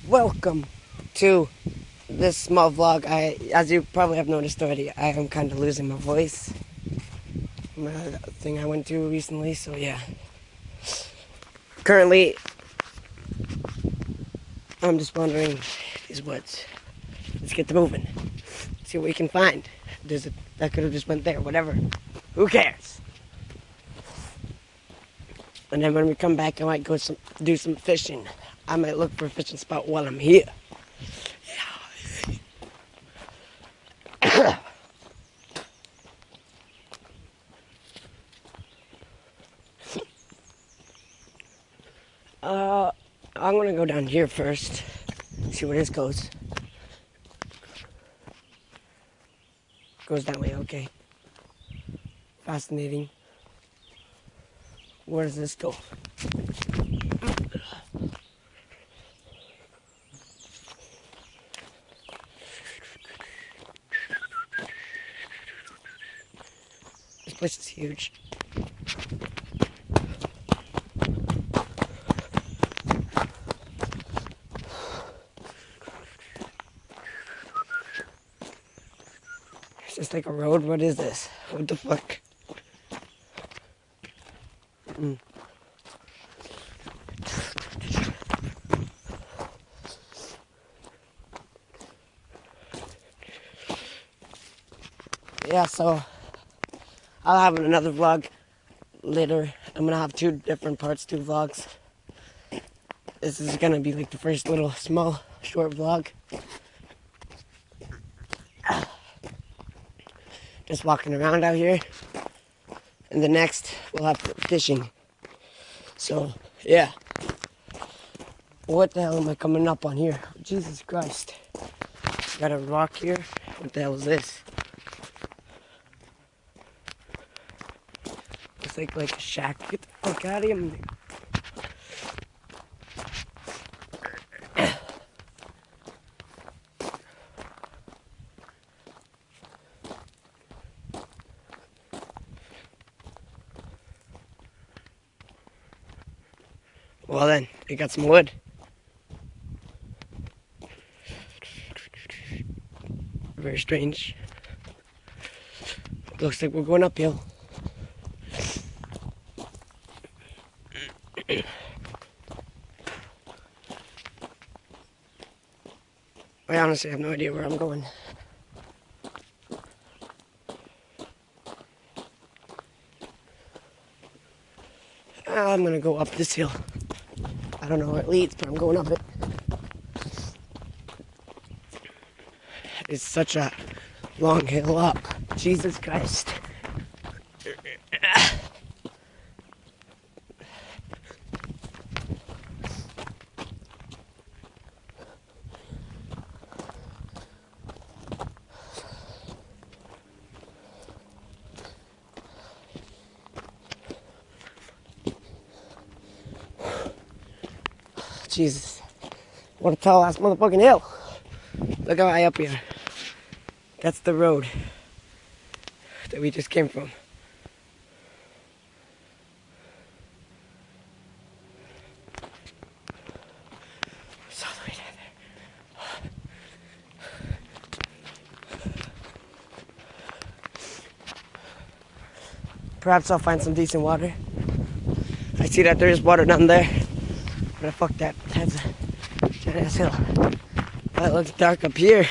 Welcome to this small vlog. As you probably have noticed already, I am kind of losing my voice. A thing I went through recently, so yeah. Currently, I'm just wandering these woods. Let's get to moving. See what we can find. That could have just went there, whatever. Who cares? And then when we come back, I might go do some fishing. I might look for a fishing spot while I'm here. I'm gonna go down here first, see where this goes. Goes that way, okay. Fascinating. Where does this go? This place is huge. It's just like a road. What is this? What the fuck? Yeah, so I'll have another vlog later. I'm gonna have two different parts, two vlogs. This is gonna be like the first little small short vlog. Just walking around out here. And the next we'll have fishing. So yeah. What the hell am I coming up on here? Jesus Christ. Got a rock here. What the hell is this? It's like a shack. Get the fuck out of here. Well then, I got some wood. Very strange. Looks like we're going uphill. I honestly have no idea where I'm going. I'm gonna go up this hill. I don't know where it leads, but I'm going up it. It's such a long hill up. Jesus Christ. Jesus. What a tall ass motherfucking hill. Look how high up here. That's the road that we just came from. It's all the way down there. Perhaps I'll find some decent water. I see that there is water down there. But fuck that. That's a giant ass hill. That looks dark up here.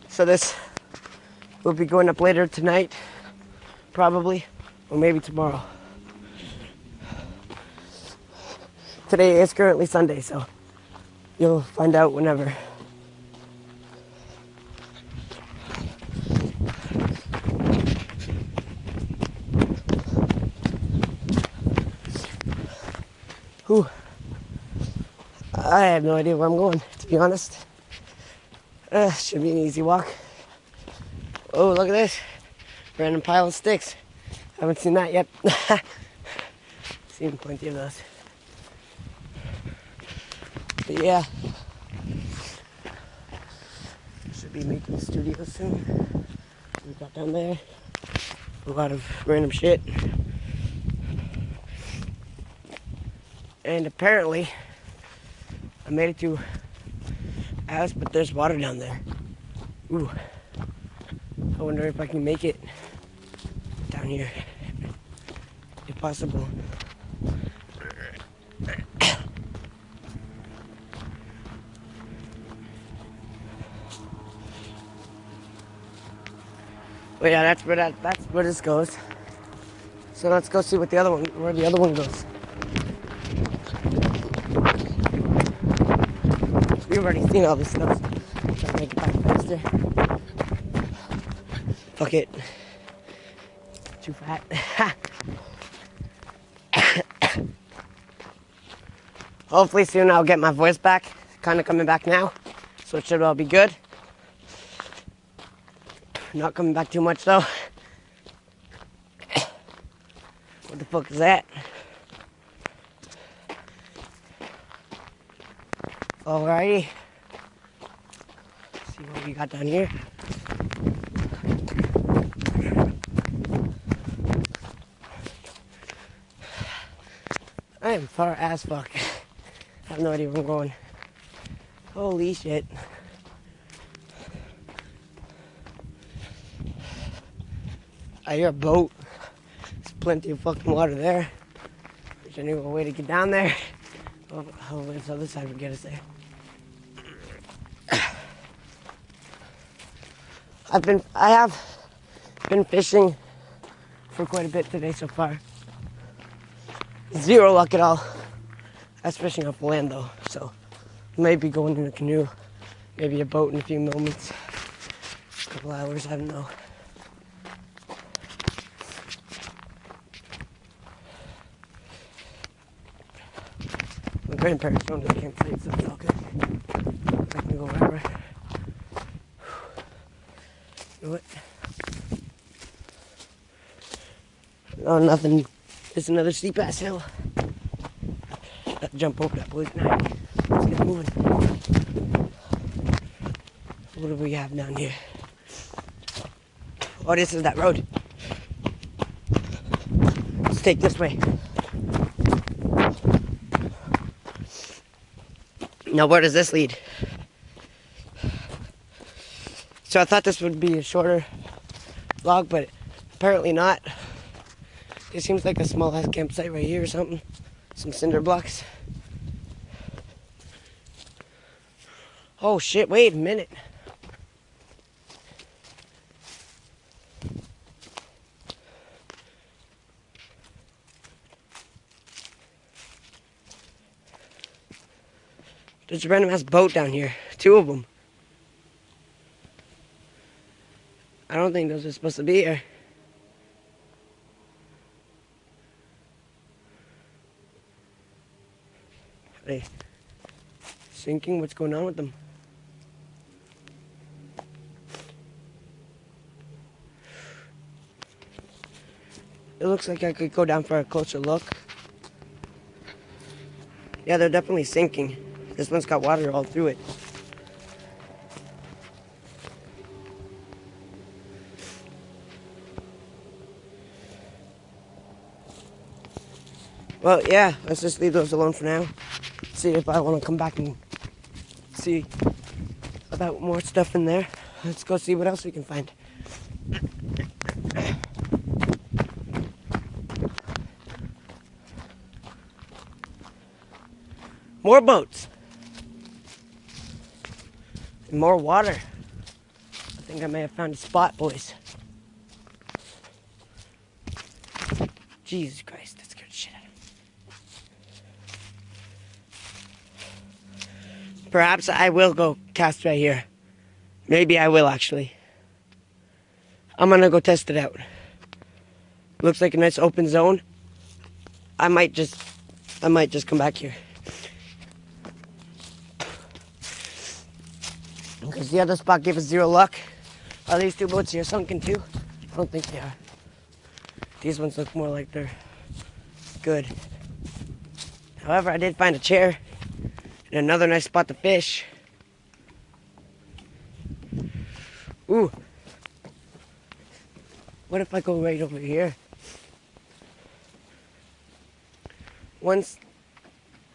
So this will be going up later tonight, probably, or maybe tomorrow. Today is currently Sunday, so you'll find out whenever. Whew. I have no idea where I'm going, to be honest. Should be an easy walk. Oh, look at this. Random pile of sticks. Haven't seen that yet. Seen plenty of those. But yeah. Should be making a studio soon. We got down there. a lot of random shit. And apparently, I made it to Alice, but there's water down there. Ooh. I wonder if I can make it down here, if possible. But yeah, that's where this goes. So let's go see where the other one goes. We've already seen all this stuff. Try to make it back faster. Fuck it. Too fat. Hopefully soon I'll get my voice back. Kind of coming back now. So it should all be good. Not coming back too much though. What the fuck is that? Alrighty. Let's see what we got down here. I am far as fuck. I have no idea where I'm going. Holy shit. I hear a boat. There's plenty of fucking water there. Wish I knew a way to get down there. Hopefully this other side would get us there. I have been fishing for quite a bit today so far. Zero luck at all. I was fishing off land though, so maybe going in a canoe, maybe a boat in a few moments, a couple hours, I don't know. My grandparents owned the campsite, so it's all good. I can go wherever. You know what? Oh, nothing. It's another steep ass hill. Jump over that boys now. Let's get moving. What do we have down here? Oh, this is that road. Let's take this way. Now where does this lead? So I thought this would be a shorter vlog, but apparently not. It seems like a small ass campsite right here or something. Some cinder blocks. Oh shit, wait a minute. There's a random ass boat down here. 2 of them. I don't think those are supposed to be here. Are they sinking? What's going on with them? It looks like I could go down for a closer look. Yeah, they're definitely sinking. This one's got water all through it. Well, yeah, let's just leave those alone for now. See if I want to come back and see about more stuff in there. Let's go see what else we can find. More boats. And more water. I think I may have found a spot, boys. Jesus Christ, that scared the shit out of me. Perhaps I will go cast right here. Maybe I will, actually. I'm gonna go test it out. Looks like a nice open zone. I might just come back here. Because the other spot gave us 0 luck. Are these 2 boats here sunken too? I don't think they are. These ones look more like they're good. However, I did find a chair and another nice spot to fish. Ooh. What if I go right over here?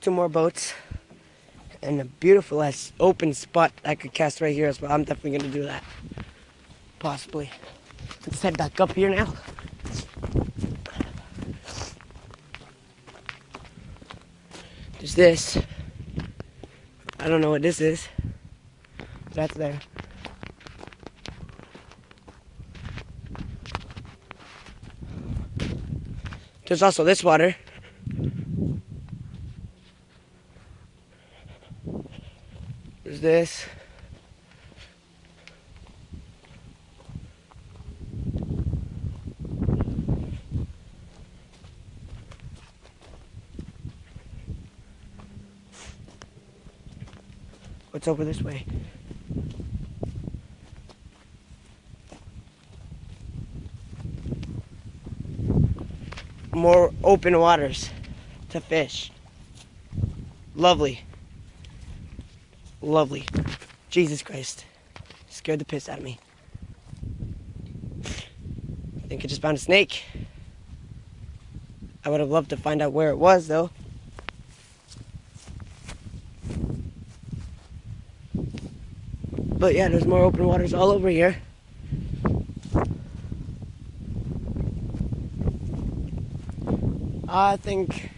Two more boats, and a beautiful open spot I could cast right here as well. I'm definitely gonna do that. Possibly. Let's head back up here now. There's this. I don't know what this is. That's there. There's also this water. There's this. What's over this way? More open waters to fish. Lovely. Lovely. Jesus Christ. Scared the piss out of me. I think I just found a snake. I would have loved to find out where it was, though. But yeah, there's more open waters all over here. I think,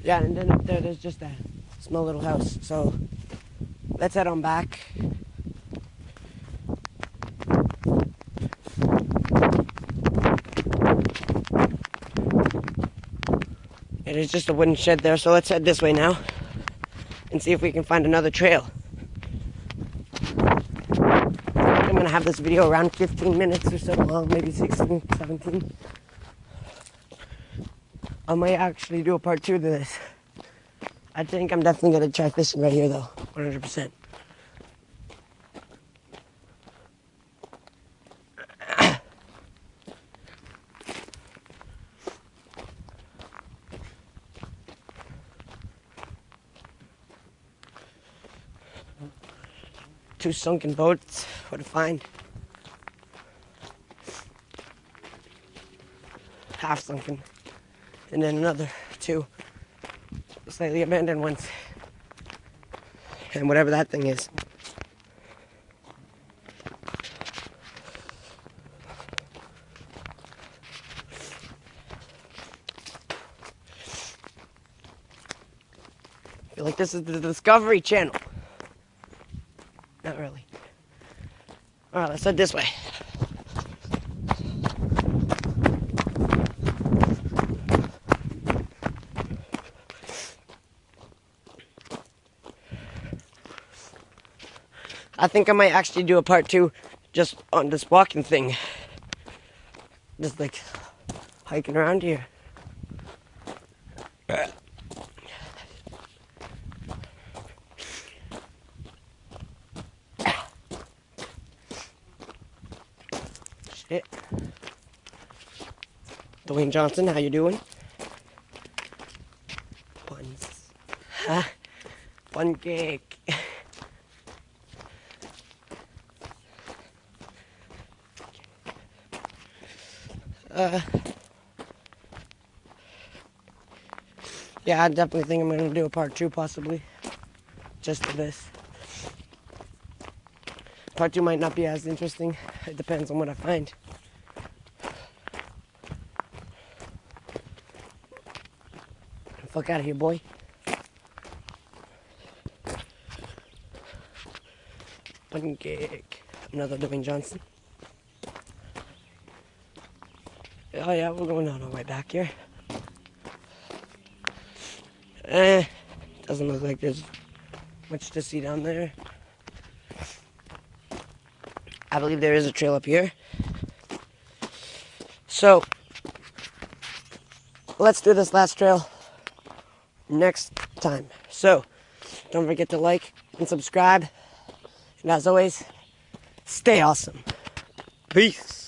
yeah, and then up there's just a small little house. So let's head on back. It is just a wooden shed there, so let's head this way now and see if we can find another trail. I'm gonna have this video around 15 minutes or so long, maybe 16, 17. I might actually do a part 2 to this. I think I'm definitely gonna try fishing right here though, 100%. Two sunken boats, what a find. Half sunken. And then another two slightly abandoned ones. And whatever that thing is. I feel like this is the Discovery Channel. Not really. Alright, let's head this way. I think I might actually do a part 2 just on this walking thing. Just like hiking around here. Shit. Dwayne Johnson, how you doing? Buns. Huh? Bun cake. Yeah, I definitely think I'm going to do a part 2 possibly. Just to this. Part 2 might not be as interesting. It depends on what I find. Fuck out of here, boy. Bun cake. Another Dwayne Johnson. Oh yeah, we're going on our way back here. Doesn't look like there's much to see down there. I believe there is a trail up here. So, let's do this last trail next time. So, don't forget to like and subscribe. And as always, stay awesome. Peace.